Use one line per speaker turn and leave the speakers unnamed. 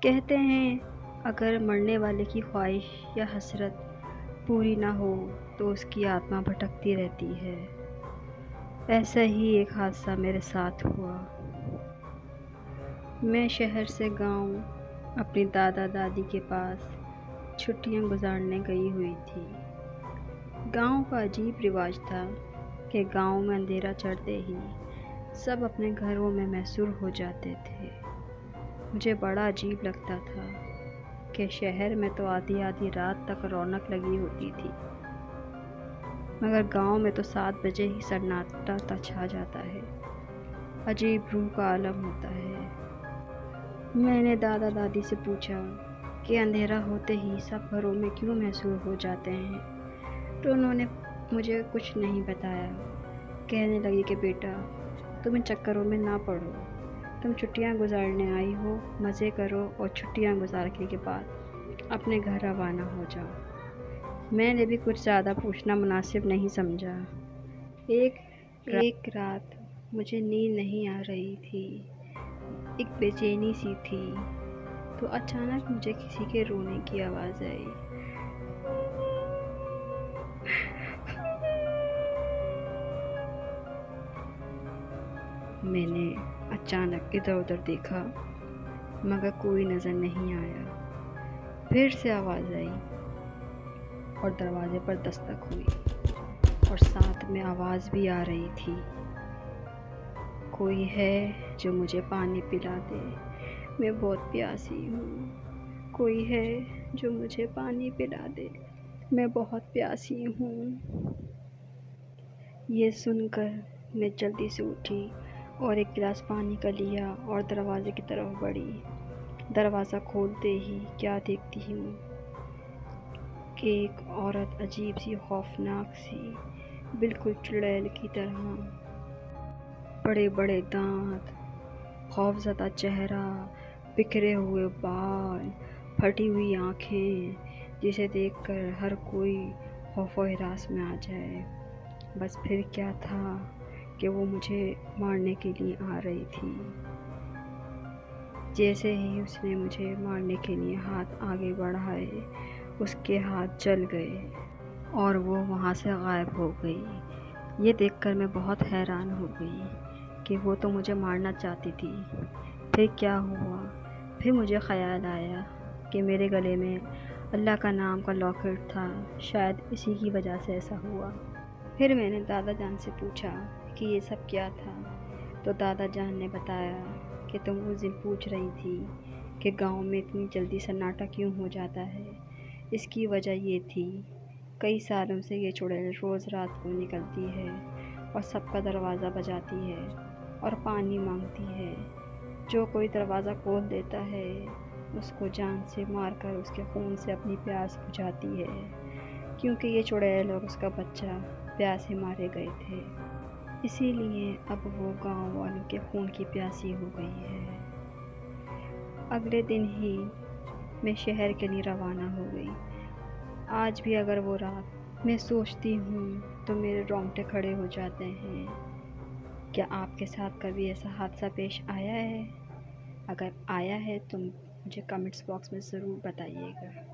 کہتے ہیں اگر مرنے والے کی خواہش یا حسرت پوری نہ ہو تو اس کی آتما بھٹکتی رہتی ہے۔ ایسا ہی ایک حادثہ میرے ساتھ ہوا۔ میں شہر سے گاؤں اپنی دادا دادی کے پاس چھٹیاں گزارنے گئی ہوئی تھی۔ گاؤں کا عجیب رواج تھا کہ گاؤں میں اندھیرا چڑھتے ہی سب اپنے گھروں میں محصور ہو جاتے تھے۔ مجھے بڑا عجیب لگتا تھا کہ شہر میں تو آدھی آدھی رات تک رونق لگی ہوتی تھی، مگر گاؤں میں تو 7 بجے ہی سناٹا چھا جاتا ہے۔ عجیب روح کا عالم ہوتا ہے۔ میں نے دادا دادی سے پوچھا کہ اندھیرا ہوتے ہی سب گھروں میں کیوں محصور ہو جاتے ہیں، تو انہوں نے مجھے کچھ نہیں بتایا۔ کہنے لگی کہ بیٹا تم ان چکروں میں نہ پڑو، تم چھٹیاں گزارنے آئی ہو، مزے کرو اور چھٹیاں گزارنے کے بعد اپنے گھر روانہ ہو جاؤ۔ میں نے بھی کچھ زیادہ پوچھنا مناسب نہیں سمجھا۔ ایک رات مجھے نیند نہیں آ رہی تھی، ایک بے چینی سی تھی، تو اچانک مجھے کسی کے رونے کی آواز آئی۔ میں نے اچانک ادھر ادھر دیکھا مگر کوئی نظر نہیں آیا۔ پھر سے آواز آئی اور دروازے پر دستک ہوئی اور ساتھ میں آواز بھی آ رہی تھی، کوئی ہے جو مجھے پانی پلا دے، میں بہت پیاسی ہوں، کوئی ہے جو مجھے پانی پلا دے، میں بہت پیاسی ہوں۔ یہ سن کر میں جلدی سے اٹھی اور ایک گلاس پانی کا لیا اور دروازے کی طرف بڑھی۔ دروازہ کھولتے ہی کیا دیکھتی ہوں کہ ایک عورت عجیب سی، خوفناک سی، بالکل چڑیل کی طرح، بڑے بڑے دانت، خوفزدہ چہرہ، بکھرے ہوئے بال، پھٹی ہوئی آنکھیں، جسے دیکھ کر ہر کوئی خوف و ہراس میں آ جائے۔ بس پھر کیا تھا کہ وہ مجھے مارنے کے لیے آ رہی تھی۔ جیسے ہی اس نے مجھے مارنے کے لیے ہاتھ آگے بڑھائے، اس کے ہاتھ جل گئے اور وہ وہاں سے غائب ہو گئی۔ یہ دیکھ کر میں بہت حیران ہو گئی کہ وہ تو مجھے مارنا چاہتی تھی۔ پھر کیا ہوا؟ پھر مجھے خیال آیا کہ میرے گلے میں اللہ کا نام کا لاکٹ تھا، شاید اسی کی وجہ سے ایسا ہوا۔ پھر میں نے دادا جان سے پوچھا کہ یہ سب کیا تھا، تو دادا جان نے بتایا کہ تم اس دن پوچھ رہی تھی کہ گاؤں میں اتنی جلدی سناٹا کیوں ہو جاتا ہے۔ اس کی وجہ یہ تھی، کئی سالوں سے یہ چڑیل روز رات کو نکلتی ہے اور سب کا دروازہ بجاتی ہے اور پانی مانگتی ہے۔ جو کوئی دروازہ کھول دیتا ہے اس کو جان سے مار کر اس کے خون سے اپنی پیاس بجھاتی ہے، کیونکہ یہ چڑیل اور اس کا بچہ پیاسے مارے گئے تھے، اسی لیے اب وہ گاؤں والوں کے خون کی پیاسی ہو گئی ہے۔ اگلے دن ہی میں شہر کے لیے روانہ ہو گئی۔ آج بھی اگر وہ رات میں سوچتی ہوں تو میرے رونگٹے کھڑے ہو جاتے ہیں۔ کیا آپ کے ساتھ کبھی ایسا حادثہ پیش آیا ہے؟ اگر آیا ہے تو مجھے کمنٹس باکس میں ضرور بتائیے گا۔